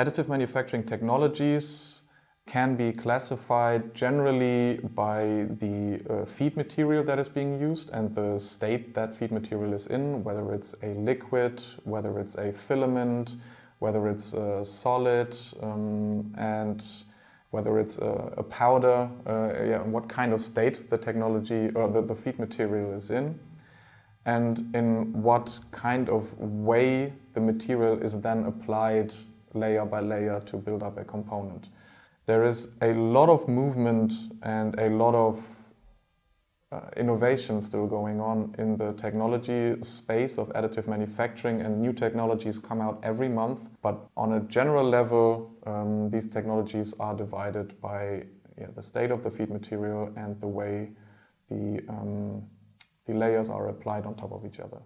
Additive manufacturing technologies can be classified generally by the feed material that is being used and the state that feed material is in, whether it's a liquid, whether it's a filament, whether it's a solid, and whether it's a powder, and what kind of state the technology or the feed material is in, and in what kind of way the material is then applied layer by layer to build up a component. There is a lot of movement and a lot of innovation still going on in the technology space of additive manufacturing, and new technologies come out every month. But on a general level, these technologies are divided by the state of the feed material and the way the layers are applied on top of each other.